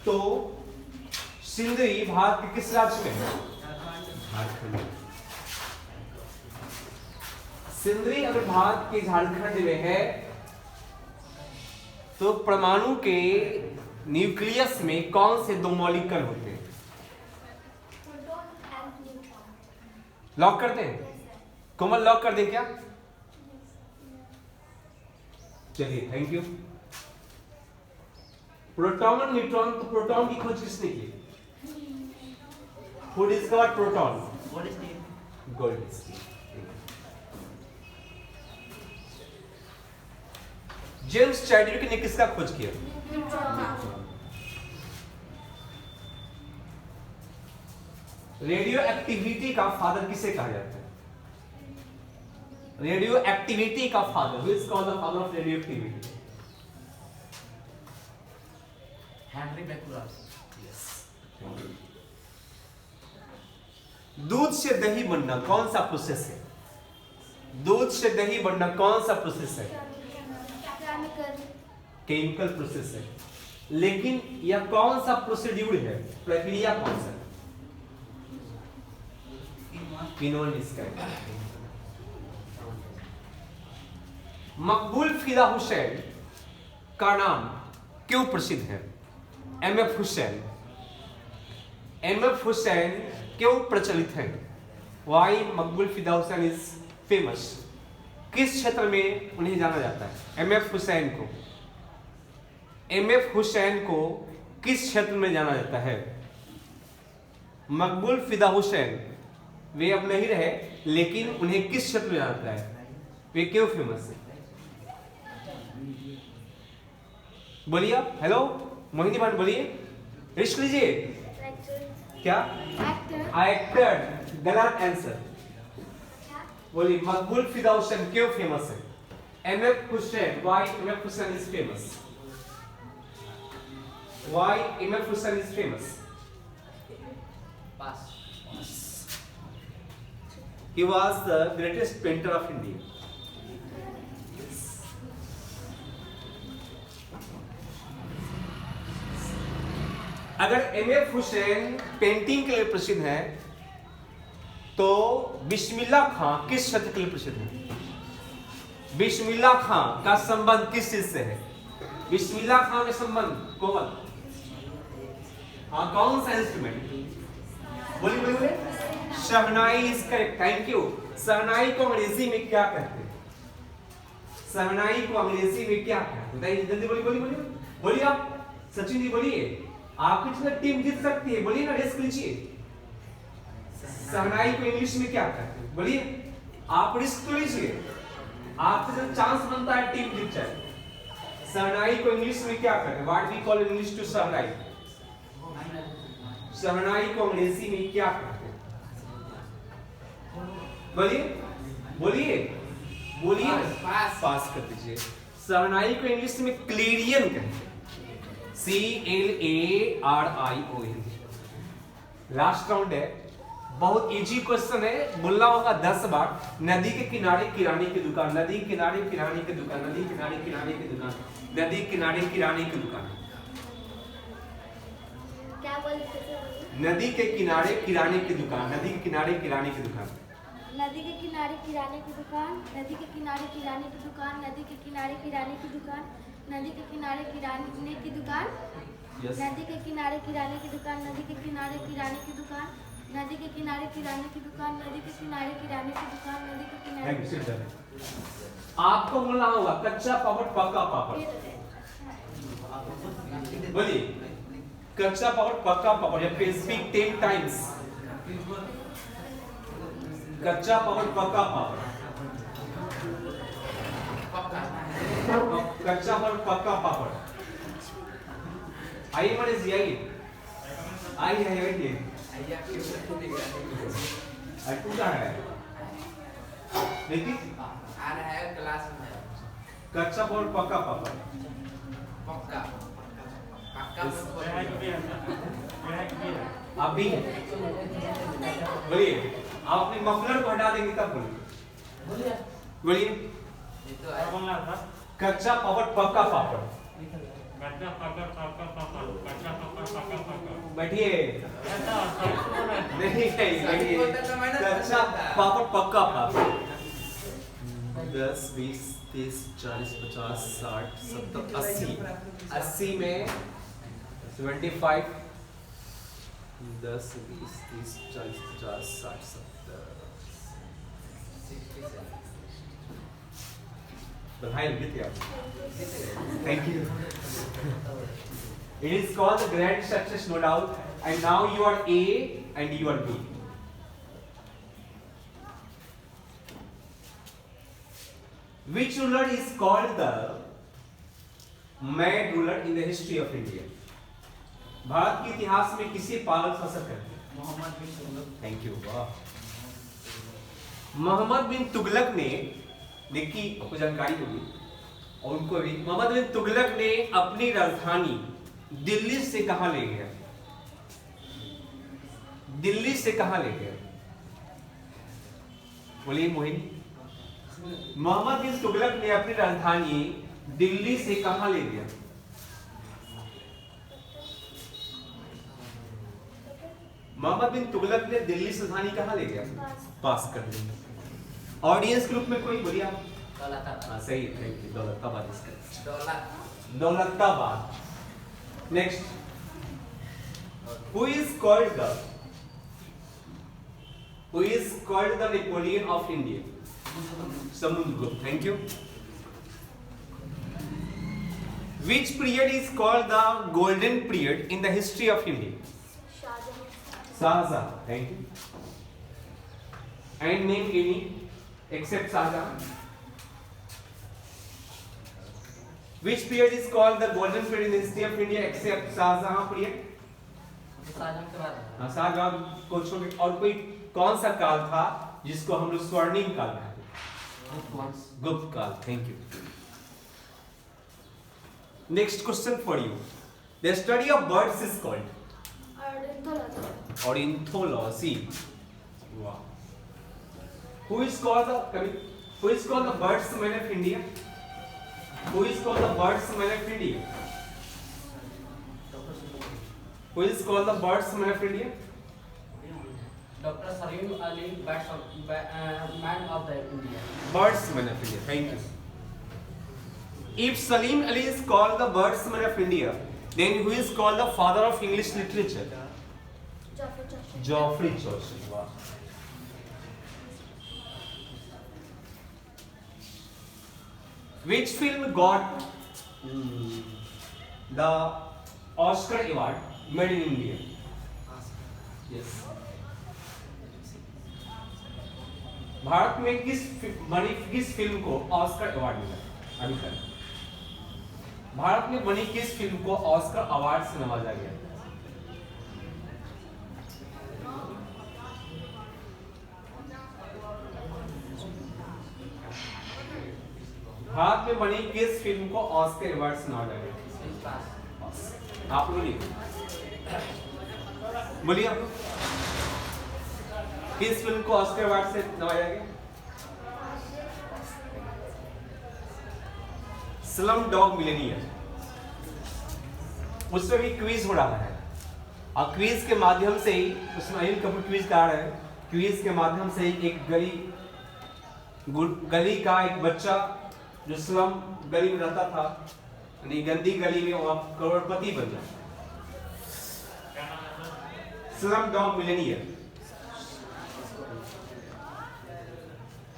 तो सिंदरी भारत के किस राज्य में है? झारखंड। सिंदरी अगर भारत के झारखंड में है तो परमाणु के न्यूक्लियस में कौन से दो मॉलिक्यूल होते हैं? लॉक कर दें? कोमल लॉक कर दें क्या? चलिए थैंक यू। प्रोटॉन और न्यूट्रॉन, तो प्रोटॉन की खोज किसने की? Who discovered proton? Goldstein. James Chadwick ने किसका खोज किया? रेडियो एक्टिविटी का फादर किसे कहा जाता है? रेडियो एक्टिविटी का father, who is called the father of radioactivity? Henri Becquerel. दूध से दही बनना कौन सा प्रोसेस है? दूध से दही बनना कौन सा प्रोसेस है? केमिकल प्रोसेस है। लेकिन यह कौन सा प्रोसीड्यूर है? प्रक्रिया कौन सा? मकबूल फिदा हुसैन का नाम क्यों प्रसिद्ध है? एमएफ हुसैन। एमएफ हुसैन क्यों प्रचलित है? वाई मकबूल फिदा हुसैन इज फेमस? किस क्षेत्र में उन्हें जाना जाता है? एमएफ हुसैन को, एमएफ हुसैन को किस क्षेत्र में जाना जाता है? मकबूल फिदा हुसैन वे अब नहीं रहे, लेकिन उन्हें किस क्षेत्र में जाना जाता है? वे क्यों फेमस है? बोलिए आप। हेलो मोहिनी भान, बोलिए। रिस्क लीजिए। क्या? एक्टर। गलत आंसर। बोलिए मकबूल फिदा हुसैन क्यों फेमस है? MF Hussain, why MF Hussain is famous? Why MF Hussain is famous? Pass. He was the greatest painter of India. अगर एमएफ हुसैन पेंटिंग के लिए प्रसिद्ध है तो बिस्मिल्ला खां किस क्षेत्र के लिए प्रसिद्ध है? बिस्मिल्ला खां का संबंध किस चीज से है? बिस्मिल्ला खां का संबंध कोमल, हाँ कौन सा इंस्ट्रूमेंट? बोलिए बोलिए बोलिए। शहनाई इज करेक्ट, थैंक यू। शहनाई को अंग्रेजी में क्या कहते हैं? शहनाई को अंग्रेजी में क्या कहते हैं? बताइए जल्दी, बोलिए बोलिए बोलिए बोलिए आप। सचिन जी बोलिए, आपकी टीम जीत सकती है, बोलिए ना, रिस्क लीजिए। शहनाई को इंग्लिश में क्या कहते हैं? बोलिए, आप रिस्क तो लीजिए, आपसे जब चांस बनता है टीम जीत जाए। शहनाई को इंग्लिश में क्या कहते हैं? What we call in English to shehnai? Shehnai को अंग्रेजी में क्या कहते हैं? बोलिए बोलिए बोलिए। पास कर दीजिए। शहनाई को इंग्लिश में क्लेरियन कहते हैं, CLARION। लास्ट राउंड है, बहुत इजी क्वेश्चन है, बोलना होगा 10 बार। नदी के किनारे किराने की दुकान, नदी किनारे किराने की दुकान, नदी किनारे किराने की दुकान, नदी किनारे किराने की दुकान। क्या बोले? नदी के किनारे किराने की दुकान, नदी के किनारे किराने की दुकान। नदी के किनारे किराने की दुकान, नदी के किनारे किराने की दुकान, नदी के किनारे किराने की दुकान, नदी के किनारे किराने की दुकान, नदी के किनारे किराने की दुकान, नदी के किनारे किराने की दुकान, नदी के किनारे किराने की दुकान, नदी के किनारे किराने की दुकान, नदी के किनारे। आपको बोलना होगा कच्चा पापड़ पक्का पापड़। बोलिए कच्चा पापड़ पक्का पापड़, या फिर स्पीक 10 टाइम्स। कच्चा पापड़ पक्का पापड़, कच्चा पापड़ पक्का पापड़। आइए मनीष जी, आइए आइए आइए। टूटा है लेकिन आ रहा है क्लास में। कच्चा पापड़ पक्का पापड़। पक्का पक्का अभी बोलिए, आप अपने मफलर को हटा देंगे तब बोलिए। बोलिए ये तो है। कच्चा पापड़ पक्का पापड़। कच्चा पापड़ पक्का पापड़, कच्चा पापड़ बैठिए। नहीं बैठिए। अच्छा पापड़ पक्का पापड़। 10 20 30 40 50 60 70 80 80 में 25 10 20 30 40 50 60 70 बधाई जीते आप। Thank you. It is called the grand success, no doubt. And now you are A and you are B. Which ruler is called the mad ruler in the history of India? भारत के इतिहास में किसे पागल शासक कहते हैं? Mohammad bin Tughlaq. Thank you. वाह। मोहम्मद बिन तुगलक ने, देखिए आपको जानकारी होगी और उनको भी, मोहम्मद बिन तुगलक ने अपनी राजधानी दिल्ली से कहां ले गया? दिल्ली से कहां ले गया? बोलिए मोहिनी। मोहम्मद बिन तुगलक ने अपनी राजधानी दिल्ली से कहां ले गया? मोहम्मद बिन तुगलक ने दिल्ली से राजधानी कहां ले गया? पास कर दिया। ऑडियंस ग्रुप में कोई बोलिए आप। दौलताबाद। सही, थैंक यू। दौलताबाद इसका। Daulatabad. Next, who is called the Napoleon of India? Samudrugupta. Thank you. Which period is called the golden period in the history of India? Shahjahan. Thank you. And name any except Shahjahan. Which period is called the golden period in the history of India except Shahjahan period? Shahjahan के बाद। हाँ, शाहजहां को छोड़ के और कोई कौन सा काल था जिसको हम लोग स्वर्णिम काल कहते हैं? गुप्त काल। Thank you. Next question for you. The study of birds is called ornithology. वाह। Who is called the birdsman of India? Who is called the birdsman of India? Who is called the birdsman of India? Dr. Salim Ali, man of the India. Birdsman of India. Thank you. If Salim Ali is called the birdsman of India, then who is called the father of English literature? Geoffrey Chaucer. Wow. Which film got the Oscar award made in India? Yes. Bharat में किस film को Oscar award मिला? अभी तक भारत में बनी किस film को ऑस्कर अवार्ड से नवाजा गया? भारत में बनी किस फिल्म को ऑस्कर अवार्ड से नवाजा गया? आप बोलिए। बोलिए आप। किस फिल्म को ऑस्कर अवार्ड से नवाजा गया? Slum dog Millionaire. उसमें भी क्विज हो रहा है और क्विज के माध्यम से ही, उसमें अनिल कपूर क्विज कर रहे हैं, क्विज के माध्यम से ही एक गली का एक बच्चा जो स्लम गली में रहता था, यानी गंदी गली में, वो करोड़पति बन जाता। Slum dog Millionaire.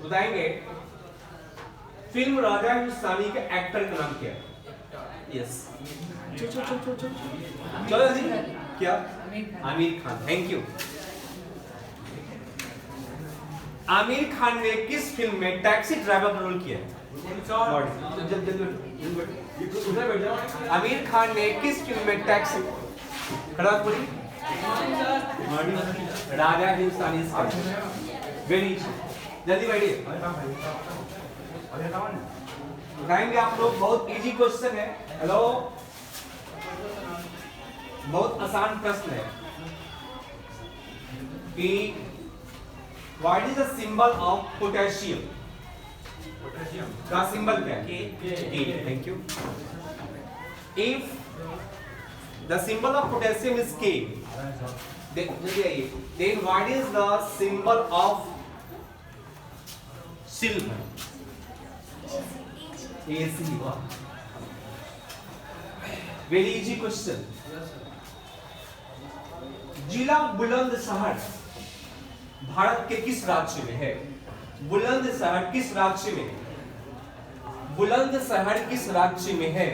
बताएंगे फिल्म राजा हिंदुस्तानी के एक्टर का नाम क्या है? यस, चलो जी। क्या? आमिर खान। Thank you. आमिर खान ने किस फिल्म में टैक्सी ड्राइवर का रोल किया है? आमिर खान ने किस फिल्म में टैक्सी राजा हिंदुस्तानी? वेरी जल्दी बैठिए। बताएंगे आप लोग। बहुत इजी क्वेश्चन है। हेलो, बहुत आसान प्रश्न है कि what is the symbol of potassium? का सिंबल क्या है? Thank you. If The symbol of potassium is K. Then what is the symbol of silver? AC. Very easy question. जिला बुलंदशहर भारत के किस राज्य में है? बुलंदशहर किस राज्य में? बुलंदशहर किस राज्य में है?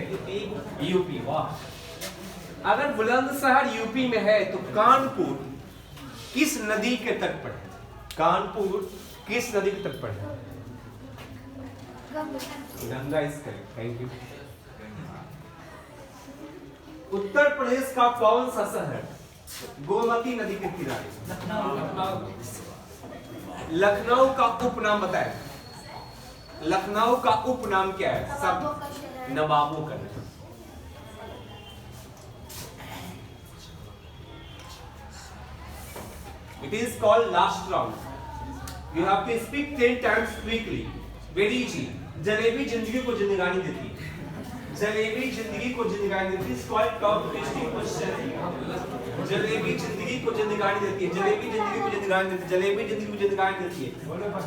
यूपी। वाह। अगर बुलंदशहर यूपी में है तो कानपुर किस नदी के तट पर है? कानपुर किस नदी के तट पर है? Ganga is correct. Thank you. Uttar Pradesh का कौन सा शहर गोमती नदी के किनारे? लखनऊ का उपनाम बताएं। लखनऊ का उपनाम क्या है? सब नवाबों का नगर। It is called last round. You have to speak 10 times quickly. Very easy. Jalebi जिंदगी को जिंदगानी देती है। जलेबी जिंदगी को जिंदगानी देती है। It's called top twisting question. Jalebi जिंदगी को जिंदगानी देती है। जलेबी जिंदगी को जिंदगानी देती है। जलेबी जिंदगी को जिंदगानी देती है।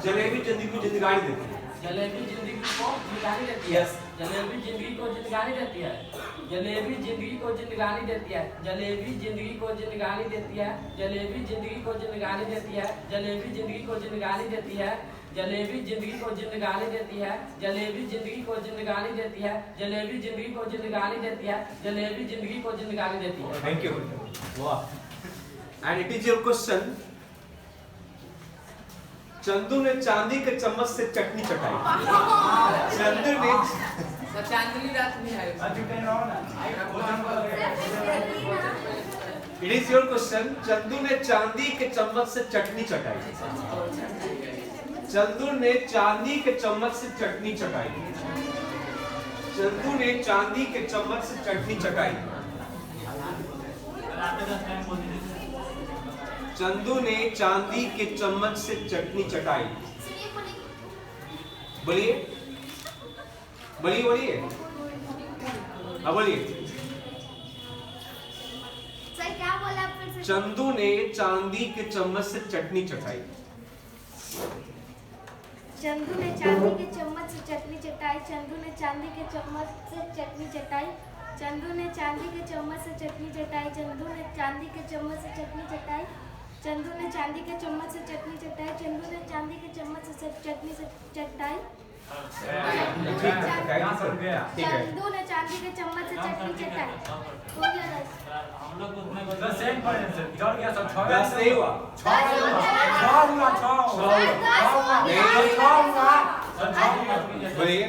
जलेबी जिंदगी को जिंदगानी देती है। जलेबी जिंदगी को जिंदगानी देती है। जलेबी जिंदगी को जिंदगानी देती है। जलेबी जिंदगी को जिंदगानी देती है। जलेबी जिंदगी को जिंदगानी देती है। जलेबी जिंदगी को जिंदगानी देती है। जलेबी जिंदगी को जिंदगानी देती है। जलेबी जिंदगी को जिंदगानी देती है। जलेबी जिंदगी को जिंदगानी देती है। जलेबी जिंदगी को जिंदगानी देती है। जलेबी जिंदगी को जिंदगानी देती है। Thank you. वाह। And it is your question. Chandu ने चांदी के चम्मच से चटनी चटाई। चंदू ने चांदनी रात में है। It is your question. Chandu ने चांदी के चम्मच से चटनी चटाई। चंदू ने चांदी के चम्मच से चटनी चटाई। चंदू ने चांदी के चम्मच से चटनी चटाई। चंदू ने चांदी के चम्मच से चटनी चटाई। बोलिए बोलिए बोलिए। हाँ बोलिए। सर क्या बोला फिर से? चंदू ने चांदी के चम्मच से चटनी चटाई। चंदू ने चांदी के चम्मच से चटनी चटाई। चंदू ने चांदी के चम्मच से चटनी चटाई। चंदू ने चांदी के चम्मच से चटनी चटाई। चंदू ने चांदी के चम्मच से चटनी चटाई। चंदू ने चांदी के चम्मच से चटनी चटाई। चंदू ने चांदी के चम्मच से चटनी से चटाई। चंदू ने चांदी के चम्मच से चटनी चटाई। हो गया guys? हम लोग उसमें बस सेम पढ़े सर। डर गया सब 6 दस नहीं हुआ। 6 हुआ। बोलिए।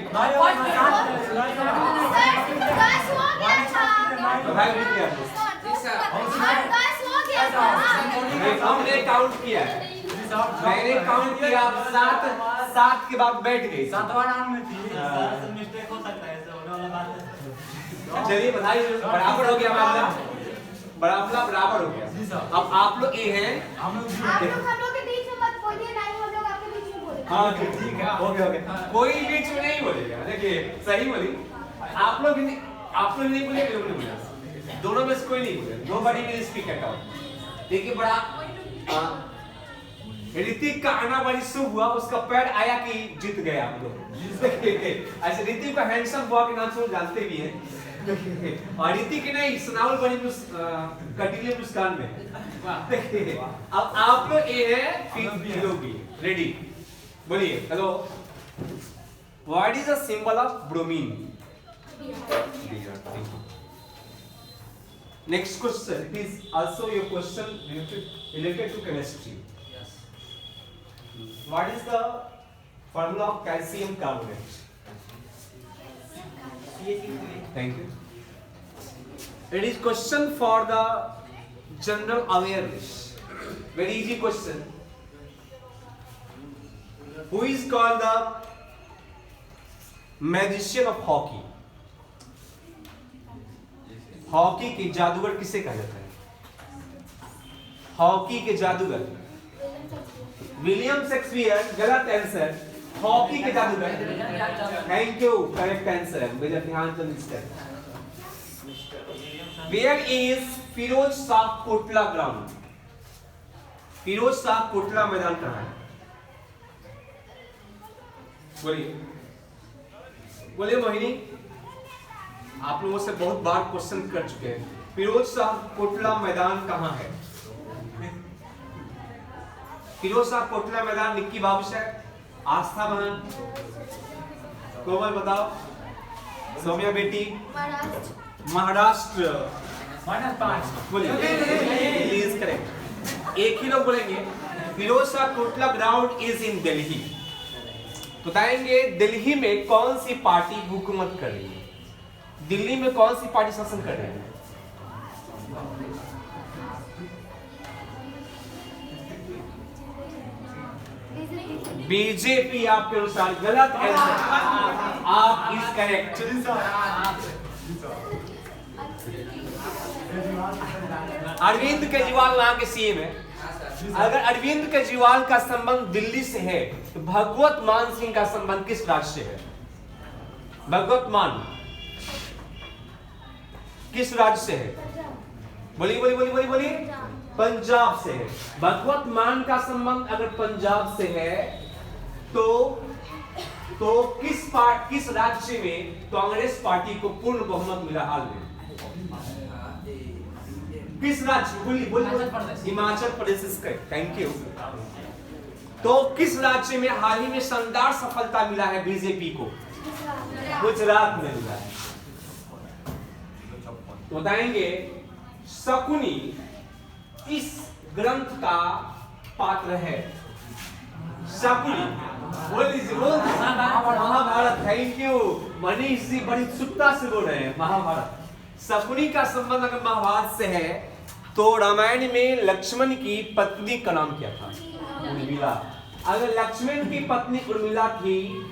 हमने काउंट किया है। मैंने काउंट किया। आप सात के बाद बैठ गई। 7वां राउंड में थी। मिस्टेक हो सकता है ऐसा होने वाला बात है। चलिए बधाई। बराबर हो गया मामला। बराबर हो गया। अब आप लोग ये हैं। हम लोग हम लोग के बीच में मत बोलिए। नहीं हम लोग आपके बीच में बोलेंगे। हाँ ठीक है। ओके। कोई बीच में नहीं बोलेगा। देखिए सही बोली। आप लोग नहीं बोले। लोग नहीं बोले। दोनों में से कोई नहीं बोले। Nobody will speak at all. देखिए बड़ा ऋतिक का आना बड़ी शुभ हुआ। उसका पैर आया कि जीत गए आप लोग। ऐसे ऋतिक का हैंडसम बॉय के नाम से वो जानते भी हैं। और ऋतिक की नहीं सुनावल बड़ी कटीले मुस्कान में। अब आप लोग ये है फिर लोग भी रेडी। बोलिए hello. What is the symbol of bromine? Next question. It is also your question related to chemistry. Yes. What is the formula of calcium carbonate? Thank you. It is question for the general awareness. Very easy question. Who is called the magician of hockey? Hockey के जादूगर किसे कहा जाता है? Hockey के जादूगर William Shakespeare. गलत answer. Hockey के जादूगर। Thank you. Correct answer major Dhyanchand. Where is Firoz Shah Kotla ground? Firoz Shah Kotla मैदान कहाँ है? बोलिए बोलिए मोहिनी, आप लोगों से बहुत बार क्वेश्चन कर चुके हैं। फिरोज शाह कोटला मैदान कहाँ है? फिरोज शाह कोटला मैदान निक्की बाबूशाह, आस्था बहन, कोमल बताओ, सौम्या बेटी, महाराष्ट्र। बोलिए प्लीज करेक्ट। एक ही लोग बोलेंगे Firoz Shah Kotla ground is in Delhi. तो बताएंगे दिल्ली में कौन सी पार्टी हुकूमत कर रही है? दिल्ली में कौन सी पार्टी शासन कर रही है? बीजेपी आपके अनुसार गलत है। आप इज करेक्ट। अरविंद केजरीवाल वहां के सीएम है। अगर अरविंद केजरीवाल का संबंध दिल्ली से है तो भगवत मान सिंह का संबंध किस राज्य से है? भगवत मान किस राज्य से है? बोलिए बोलिए बोलिए बोलिए बोलिए। पंजाब से है। भगवत मान का संबंध अगर पंजाब से है तो किस राज्य में कांग्रेस पार्टी को पूर्ण बहुमत मिला हाल में? किस राज्य? बोलिए बोलिए। हिमाचल प्रदेश इसका। Thank you. तो किस राज्य में हाल ही में शानदार सफलता मिला है बीजेपी को? गुजरात में मिला है। तो बताएंगे शकुनी इस ग्रंथ का पात्र है। शकुनी महाभारत। थैंक यू मनीष जी, बड़ी उत्सुकता से बोल रहे हैं। महाभारत। शकुनी का संबंध अगर महाभारत से है तो रामायण में लक्ष्मण की पत्नी का नाम क्या था? उर्मिला। अगर लक्ष्मण की पत्नी उर्मिला थी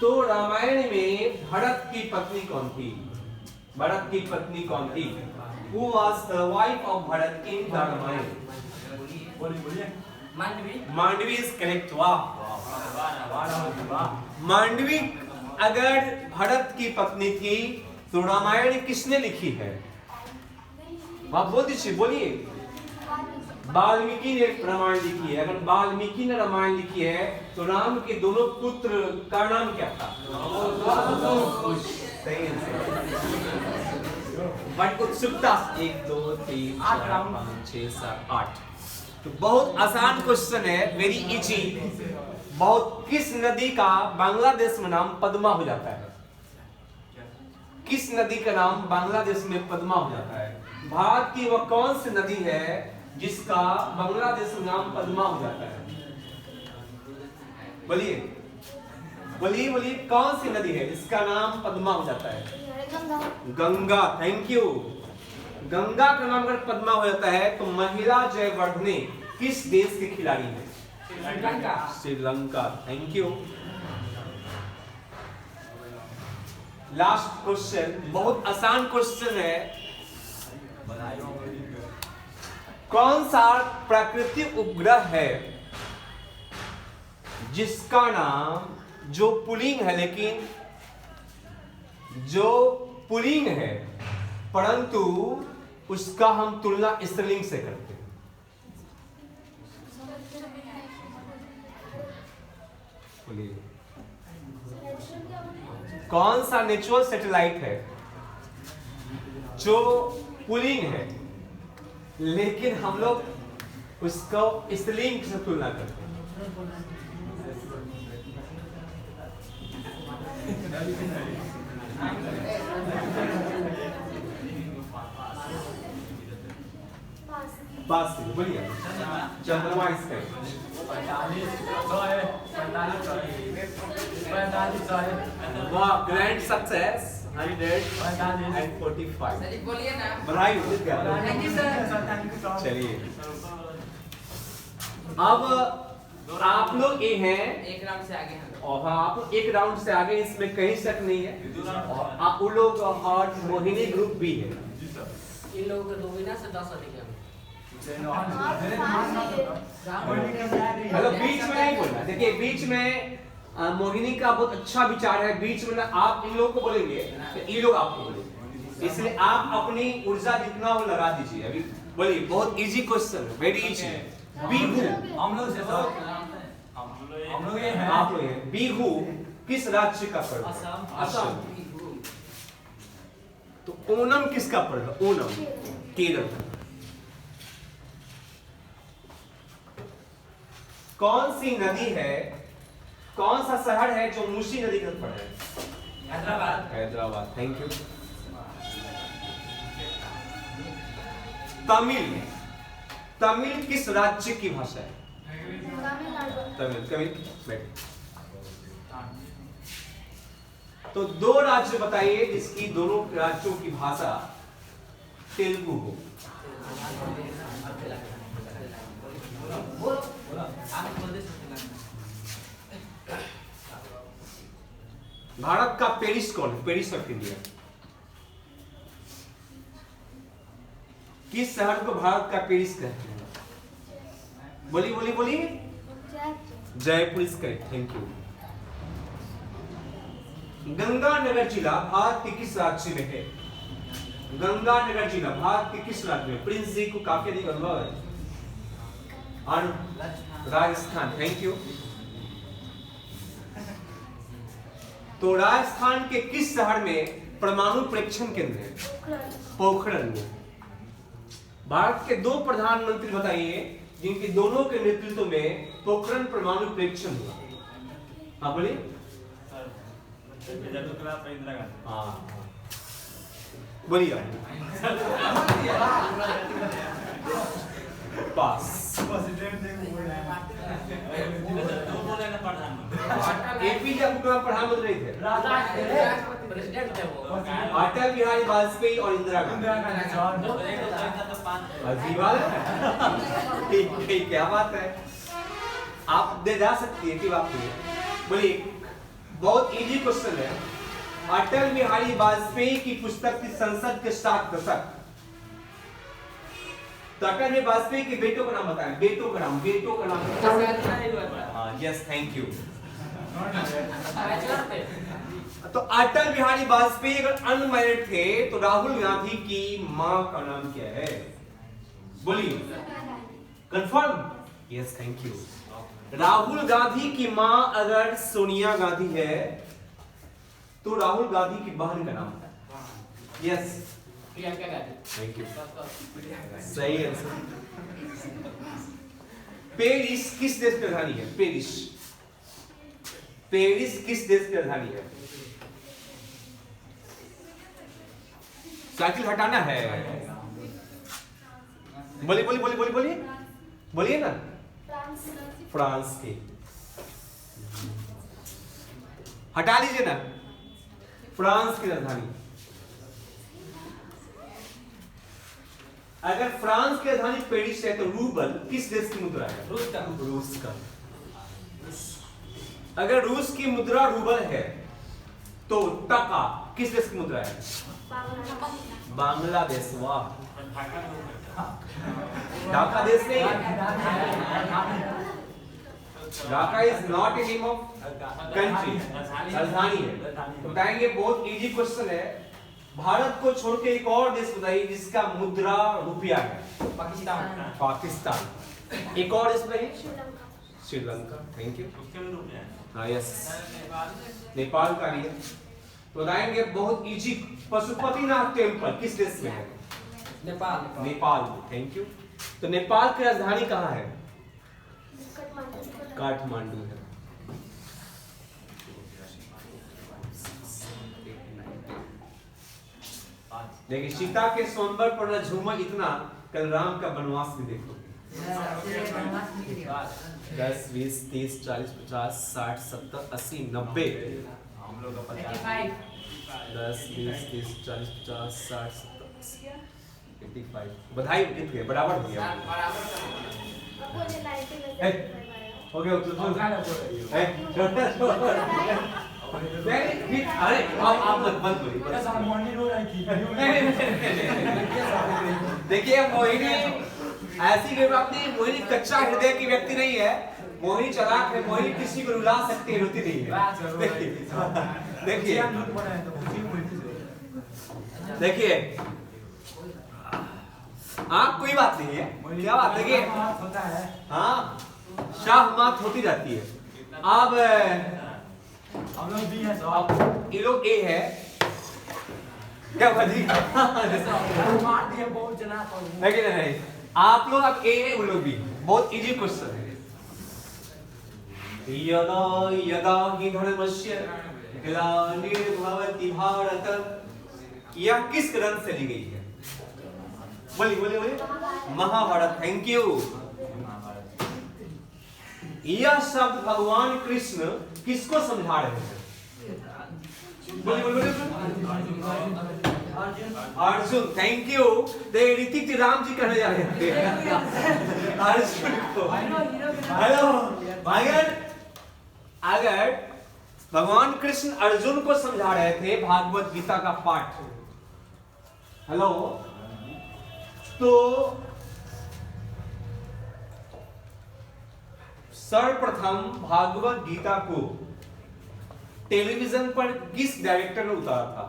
तो रामायण में भरत की पत्नी कौन थी? भरत की पत्नी कौन थी? Who was the wife of Bharat in the Ramayana? Mandavi is correct. वाह मांडवी अगर भरत की पत्नी थी तो रामायण किसने लिखी है? आप बोल दीजिए, बोलिए। वाल्मीकि ने रामायण लिखी है। अगर वाल्मीकि ने रामायण लिखी है तो राम के दोनों पुत्र का नाम क्या था? बट उत्सुकता 1 2 3 4 5 6 7 8। तो बहुत आसान क्वेश्चन है, वेरी इजी। बहुत किस नदी का बांग्लादेश में नाम पद्मा हो जाता है? किस नदी का नाम बांग्लादेश में पद्मा हो जाता है? भारत की वह कौन सी नदी है जिसका बांग्लादेश में नाम पद्मा हो जाता है? बोलिए बोलिए बोलिए। कौन सी नदी है जिसका नाम पद्मा हो जाता है? गंगा। Thank you. गंगा का नाम अगर पद्मा हो जाता है तो महिला जयवर्धने किस देश के खिलाड़ी हैं? Sri Lanka. Thank you. Last question, बहुत आसान क्वेश्चन है। कौन सा प्राकृतिक उपग्रह है जिसका नाम, जो पुलिंग है लेकिन जो पुलिंग है परंतु उसका हम तुलना स्त्रीलिंग से करते हैं? कौन सा नेचुरल सैटेलाइट है जो पुलिंग है लेकिन हम लोग उसको स्त्रीलिंग से तुलना करते हैं? पास बोलिए। चंद्रमा इसका वाह, ग्रैंड सक्सेस 145। बधाई हो। चलिए अब आप लोग ये हैं एक राउंड से आगे हैं। और हाँ, आप एक राउंड से आगे, इसमें कहीं शक नहीं है। और आप उन लोग और मोहिनी ग्रुप भी है। इन लोगों को 2 महीना से 10 अधिक है। हेलो, बीच में नहीं बोलना। देखिए बीच में मोहिनी का बहुत अच्छा विचार है। बीच में ना आप इन लोगों को बोलेंगे तो ये लोग आपको बोलेंगे। इसलिए आप अपनी ऊर्जा जितना हो लगा दीजिए। अभी बोलिए, बहुत इजी क्वेश्चन है, वेरी इजी। बिहू, हम लोग से सब हम लोग ये हैं। आप लोग हैं। बिहू किस राज्य का पर्व है? असम। असम। तो ओणम किसका पर्व है? ओणम केरल का। कौन सी नदी है, कौन सा शहर है जो मूसी नदी के तट पर है? हैदराबाद। Hyderabad, thank you. तमिल, तमिल किस राज्य की भाषा है? तमिल, तमिल बैठ। तो दो राज्य बताइए जिसकी दोनों राज्यों की भाषा तेलुगु हो। भारत का पेरिस कौन है? Paris of India. किस शहर को भारत का पेरिस कहते हैं? बोलिए बोलिए बोलिए। Jaipur is correct, thank you. Ganganagar जिला भारत के किस राज्य में है? गंगानगर जिला भारत के किस राज्य में? प्रिंस जी को काफी अधिक अनुभव है। और राजस्थान, थैंक यू। तो राजस्थान के किस शहर में परमाणु परीक्षण केंद्र है? पोखरण में। भारत के दो प्रधानमंत्री बताइए जिनके दोनों के नेतृत्व में पोखरण परमाणु परीक्षण हुआ। हाँ बोलिए। इंदिरा गांधी। हाँ बोलिए। पास। एपीजे अब्दुल कलाम प्रधानमंत्री थे। प्रेसिडेंट थे वो। अटल बिहारी वाजपेयी और इंदिरा गांधी। अजीब बात है। ठीक, क्या बात है। आप दे जा सकती है कि बात नहीं है। बोलिए, बहुत इजी क्वेश्चन है। अटल बिहारी वाजपेयी की पुस्तक थी संसद के 7 दशक। तो अटल बिहारी वाजपेयी के बेटों का नाम बताएं। बेटों का नाम हाँ, यस, थैंक यू। तो अटल बिहारी वाजपेयी अगर अनमैरिड थे तो राहुल गांधी की मां का नाम क्या है? बोलिए। Confirm? Yes, thank you. Rahul Gandhi की मां अगर सोनिया गांधी है तो राहुल गांधी की बहन का नाम है। Yes, Priyanka Gandhi. Thank you, सही आंसर। पेरिस किस देश की राजधानी है? पेरिस, पेरिस किस देश की राजधानी है? साइकिल हटाना है। बोलिए बोलिए बोलिए बोलिए बोलिए बोलिए ना। फ्रांस की। हटा लीजिए ना। फ्रांस की राजधानी। अगर फ्रांस की राजधानी पेरिस है तो रूबल किस देश की मुद्रा है? रूस का। रूस का। अगर रूस की मुद्रा रूबल है तो टका किस देश की मुद्रा है? बांग्लादेश। वाह, ढाका देश नहीं है। Dhaka is not a name of country, राजधानी है। तो बताएंगे, बहुत इजी क्वेश्चन है। भारत को छोड़ के एक और देश बताइए जिसका मुद्रा रुपया है। पाकिस्तान। पाकिस्तान। एक और देश बताइए। Sri Lanka, thank you. हाँ, यस, नेपाल का भी है। तो बताएंगे, बहुत इजी। पशुपतिनाथ टेम्पल किस देश में है? नेपाल। Nepal, thank you. तो नेपाल की राजधानी कहाँ है? काठमांडू है। देखिए, सीता के स्वयंवर पर न झूमर इतना, कल राम का वनवास भी देखो। 10, 20, 30, 40, 50, 60, 70, 80, 90। हम लोग का 10, 20, 30, 40, 50, 60, 70, 85। बधाई, जीत गए, बराबर हो गया। हो गया, अरे आप मत बोलिए। देखिए, मोहिनी ऐसी कोई बात नहीं। मोहिनी कच्चा हृदय की व्यक्ति नहीं है। मोहिनी चालाक है। मोहिनी किसी को रुला सकती है, रुती नहीं है। देखिए, देखिए कोई बात नहीं है, क्या बात है कि हाँ शाह मात होती रहती है। अब हम लोग भी हैं साहब, ये लोग ए है क्या भाजी मार दिया बहुत जना तो नहीं नहीं, आप लोग अब ए है, उन लोग भी। बहुत इजी क्वेश्चन है। यदा यदा हि धर्मस्य ग्लानिर्भवति भारत, यह किस ग्रंथ से ली गई है? बोलिए बोलिए बोलिए। महाभारत। Thank you. यह शब्द भगवान कृष्ण किसको समझा रहे हैं? बोलिए बोलिए अर्जुन। Thank you. तो ऋतिक राम जी कहने जा रहे थे अर्जुन को। हेलो भाईगन, अगर भगवान कृष्ण अर्जुन को समझा रहे थे भागवत गीता का पाठ, हेलो, तो सर्वप्रथम भागवत गीता को टेलीविजन पर किस डायरेक्टर ने उतारा था?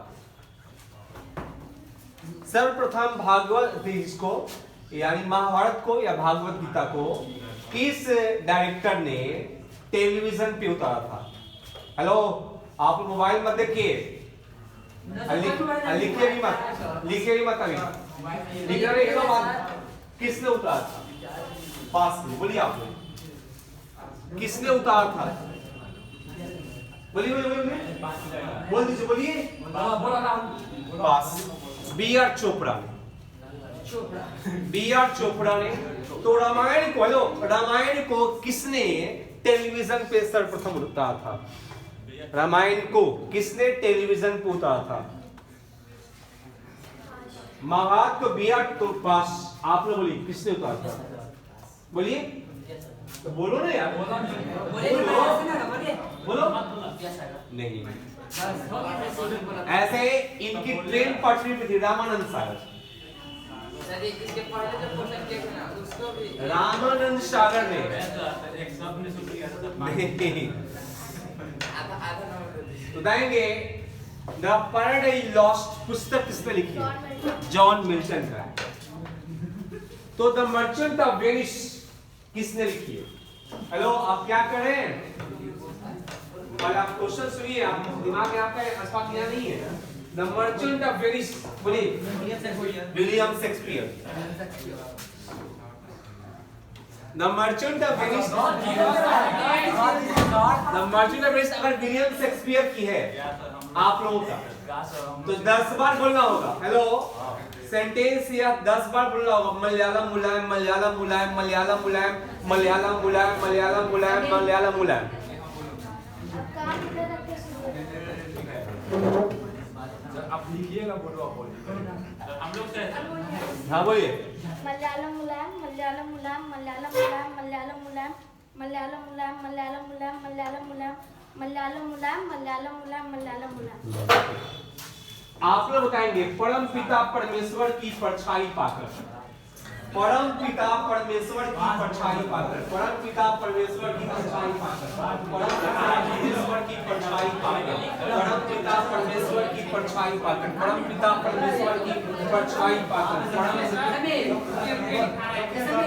सर्वप्रथम भागवत इसको यानी महाभारत को या भागवत गीता को किस डायरेक्टर ने टेलीविजन पे उतारा था? हेलो, आप मोबाइल मत देखिए, लिखिए भी मत, लिखिए भी मत। अभी लिखना नहीं तो बात। किसने उतारा था? पास बोलिए, आप किसने उतारा था? बोलिए बोलिए बोलिए, बोल दीजिए, बोलिए। बोला ना पास। बी आर चोपड़ा ने। बी आर चोपड़ा ने। तो रामायण को, हेलो, रामायण को किसने टेलीविजन पे सर्वप्रथम उतारा था? रामायण को किसने टेलीविजन पे उतारा था? महाभारत को बी आर तो पास। आप लोग बोलिए, किसने उतारा था? बोलिए, तो बोलो ना यार, बोलो नहीं। ऐसे इनकी ट्रेन पटरी पे थी रामानंद सागर। रामानंद सागर ने एक शब्द ने सुन लिया था। नहीं तो देंगे। द पैराडाइज लॉस्ट पुस्तक किसने लिखी है? जॉन मिल्टन का। तो द मर्चेंट ऑफ वेनिस किसने लिखी है? हेलो, आप क्या करें? और आप क्वेश्चन सुनिए, आप दिमाग में आपका आसपास यहाँ नहीं है। द मर्चेंट ऑफ वेनिस, बोलिए। William Shakespeare. The merchant of Venice, the merchant of Venice अगर विलियम शेक्सपियर की है आप लोगों का, तो 10 बार बोलना होगा। हेलो, सेंटेंस या 10 बार बोलना होगा। मलयालम मुलायम, मलयालम मुलायम, मलयालम मुलायम, मलयालम मुलायम, मलयालम मुलायम, मलयालम मुलायम। काम इधर रख के सुनो। आप लिखिएगा, बोलो, आप बोलिए। हम लोग से हाँ बोलिए। मलयालम मुलायम, मलयालम मुलायम, मलयालम मुलायम, मलयालम मुलायम, मलयालम मुलायम, मलयालम मुलायम, मलयालम मुलायम, मलयालम मुलायम, मलयालम मुलायम, मलयालम मुलायम। आप लोग बताएंगे परम पिता परमेश्वर की परछाई पाकर। परम पिता परमेश्वर की परछाई पाकर। परम पिता परमेश्वर की परछाई पाकर। परम पिता परमेश्वर की परछाई पाकर। परम पिता परमेश्वर की परछाई पाकर। परम पिता परमेश्वर की परछाई पाकर।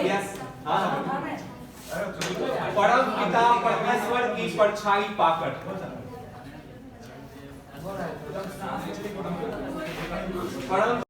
यस, हाँ, परम पिता परमेश्वर की परछाई पाकर। परम